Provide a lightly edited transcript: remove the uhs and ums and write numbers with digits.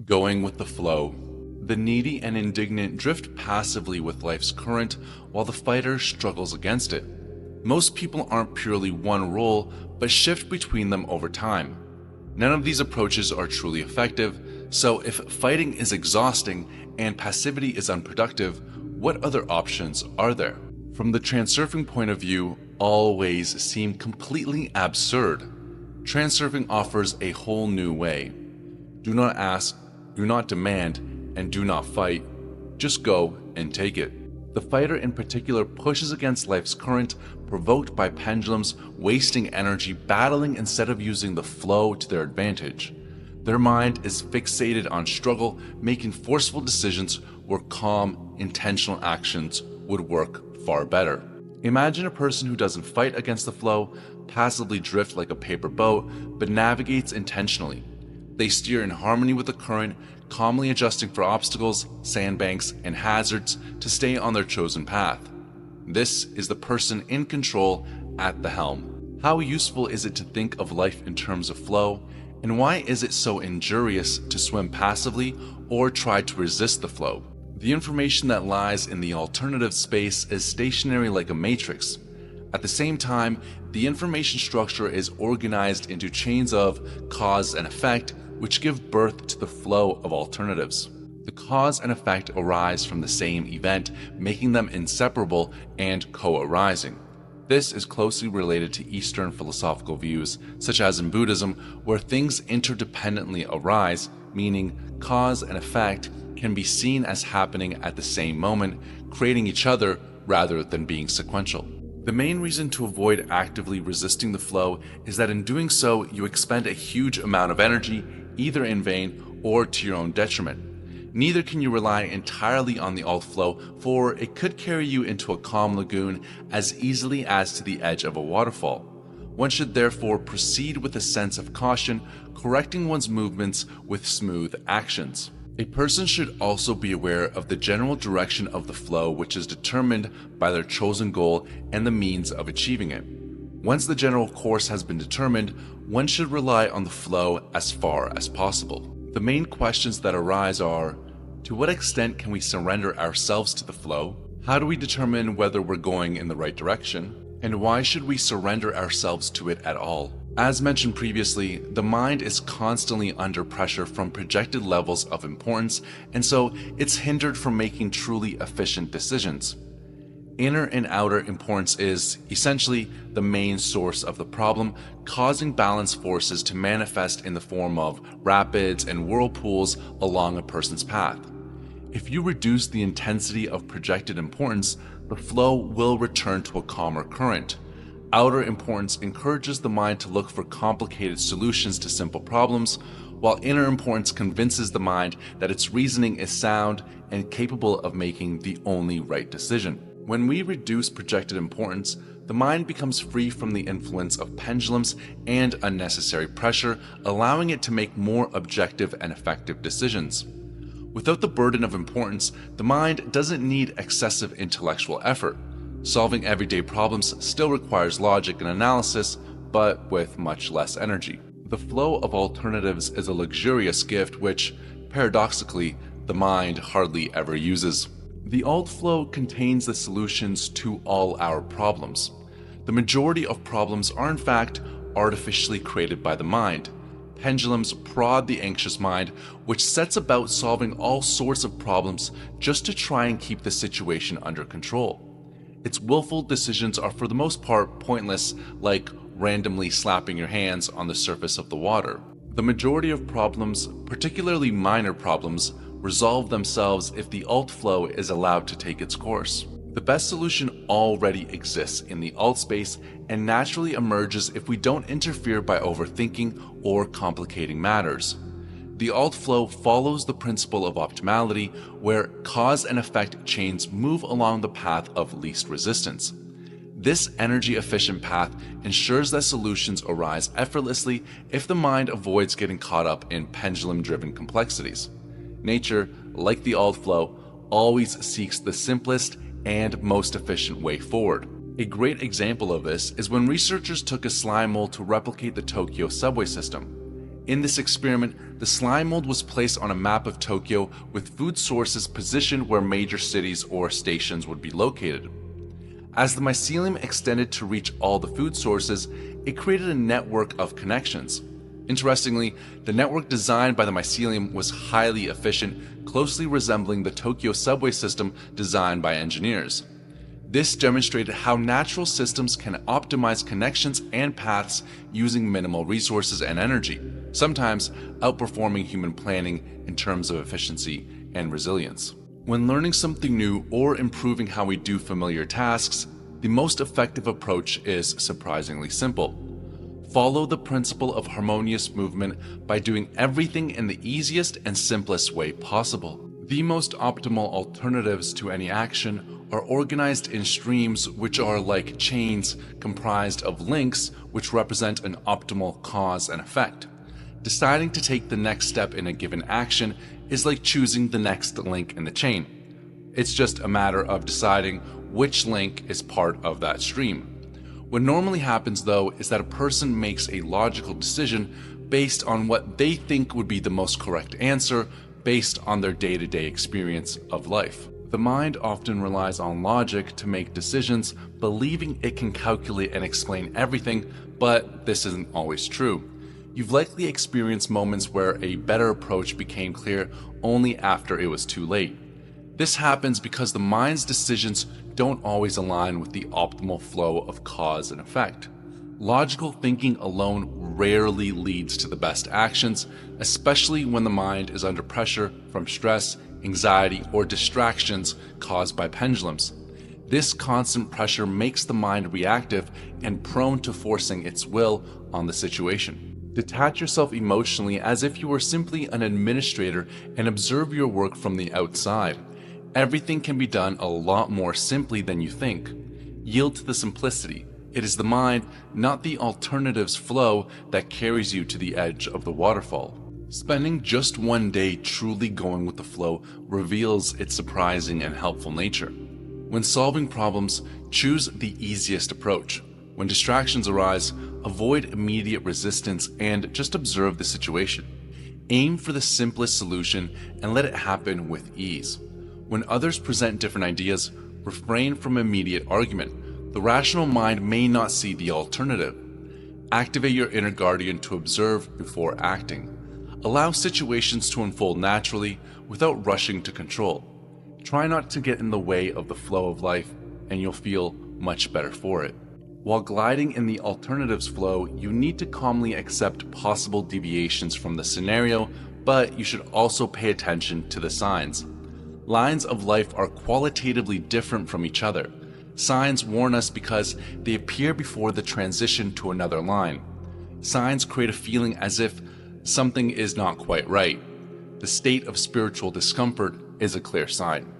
Going with the flow. The needy and indignant drift passively with life's current while the fighter struggles against it. Most people aren't purely one role, but shift between them over time. None of these approaches are truly effective, so if fighting is exhausting and passivity is unproductive, what other options are there? From the transurfing point of view, all ways seem completely absurd. Transurfing offers a whole new way. Do not ask, do not demand, and do not fight. Just go and take it. The fighter in particular pushes against life's current, provoked by pendulums, wasting energy battling instead of using the flow to their advantage. Their mind is fixated on struggle, making forceful decisions where calm, intentional actions would work far better. Imagine a person who doesn't fight against the flow, passively drift like a paper boat, but navigates intentionally. They steer in harmony with the current, calmly adjusting for obstacles, sandbanks, and hazards to stay on their chosen path. This is the person in control at the helm. How useful is it to think of life in terms of flow, and why is it so injurious to swim passively or try to resist the flow? The information that lies in the alternative space is stationary like a matrix. At the same time, the information structure is organized into chains of cause and effect, which give birth to the flow of alternatives. The cause and effect arise from the same event, making them inseparable and co-arising. This is closely related to Eastern philosophical views, such as in Buddhism, where things interdependently arise, meaning cause and effect can be seen as happening at the same moment, creating each other rather than being sequential. The main reason to avoid actively resisting the flow is that in doing so, you expend a huge amount of energy, either in vain or to your own detriment. Neither can you rely entirely on the alt flow, for it could carry you into a calm lagoon as easily as to the edge of a waterfall. One should therefore proceed with a sense of caution, correcting one's movements with smooth actions. A person should also be aware of the general direction of the flow, which is determined by their chosen goal and the means of achieving it. Once the general course has been determined, one should rely on the flow as far as possible. The main questions that arise are: to what extent can we surrender ourselves to the flow? How do we determine whether we're going in the right direction? And why should we surrender ourselves to it at all? As mentioned previously, the mind is constantly under pressure from projected levels of importance, and so it's hindered from making truly efficient decisions. Inner and outer importance is, essentially, the main source of the problem, causing balance forces to manifest in the form of rapids and whirlpools along a person's path. If you reduce the intensity of projected importance, the flow will return to a calmer current. Outer importance encourages the mind to look for complicated solutions to simple problems, while inner importance convinces the mind that its reasoning is sound and capable of making the only right decision. When we reduce projected importance, the mind becomes free from the influence of pendulums and unnecessary pressure, allowing it to make more objective and effective decisions. Without the burden of importance, the mind doesn't need excessive intellectual effort. Solving everyday problems still requires logic and analysis, but with much less energy. The flow of alternatives is a luxurious gift which, paradoxically, the mind hardly ever uses. The alt flow contains the solutions to all our problems. The majority of problems are in fact artificially created by the mind. Pendulums prod the anxious mind, which sets about solving all sorts of problems just to try and keep the situation under control. Its willful decisions are for the most part pointless, like randomly slapping your hands on the surface of the water. The majority of problems, particularly minor problems, resolve themselves if the alt flow is allowed to take its course. The best solution already exists in the alt space and naturally emerges if we don't interfere by overthinking or complicating matters. The alt flow follows the principle of optimality, where cause and effect chains move along the path of least resistance. This energy-efficient path ensures that solutions arise effortlessly if the mind avoids getting caught up in pendulum-driven complexities. Nature, like the alt flow, always seeks the simplest and most efficient way forward. A great example of this is when researchers took a slime mold to replicate the Tokyo subway system. In this experiment, the slime mold was placed on a map of Tokyo with food sources positioned where major cities or stations would be located. As the mycelium extended to reach all the food sources, it created a network of connections. Interestingly, the network designed by the mycelium was highly efficient, closely resembling the Tokyo subway system designed by engineers. This demonstrated how natural systems can optimize connections and paths using minimal resources and energy, sometimes outperforming human planning in terms of efficiency and resilience. When learning something new or improving how we do familiar tasks, the most effective approach is surprisingly simple. Follow the principle of harmonious movement by doing everything in the easiest and simplest way possible. The most optimal alternatives to any action are organized in streams, which are like chains comprised of links which represent an optimal cause and effect. Deciding to take the next step in a given action is like choosing the next link in the chain. It's just a matter of deciding which link is part of that stream. What normally happens, though, is that a person makes a logical decision based on what they think would be the most correct answer based on their day-to-day experience of life. The mind often relies on logic to make decisions, believing it can calculate and explain everything, but this isn't always true. You've likely experienced moments where a better approach became clear only after it was too late. This happens because the mind's decisions don't always align with the optimal flow of cause and effect. Logical thinking alone rarely leads to the best actions, especially when the mind is under pressure from stress, anxiety, or distractions caused by pendulums. This constant pressure makes the mind reactive and prone to forcing its will on the situation. Detach yourself emotionally as if you were simply an administrator and observe your work from the outside. Everything can be done a lot more simply than you think. Yield to the simplicity. It is the mind, not the alternatives flow, that carries you to the edge of the waterfall. Spending just one day truly going with the flow reveals its surprising and helpful nature. When solving problems, choose the easiest approach. When distractions arise, avoid immediate resistance and just observe the situation. Aim for the simplest solution and let it happen with ease. When others present different ideas, refrain from immediate argument. The rational mind may not see the alternative. Activate your inner guardian to observe before acting. Allow situations to unfold naturally without rushing to control. Try not to get in the way of the flow of life, and you'll feel much better for it. While gliding in the alternatives flow, you need to calmly accept possible deviations from the scenario, but you should also pay attention to the signs. Lines of life are qualitatively different from each other. Signs warn us because they appear before the transition to another line. Signs create a feeling as if something is not quite right. The state of spiritual discomfort is a clear sign.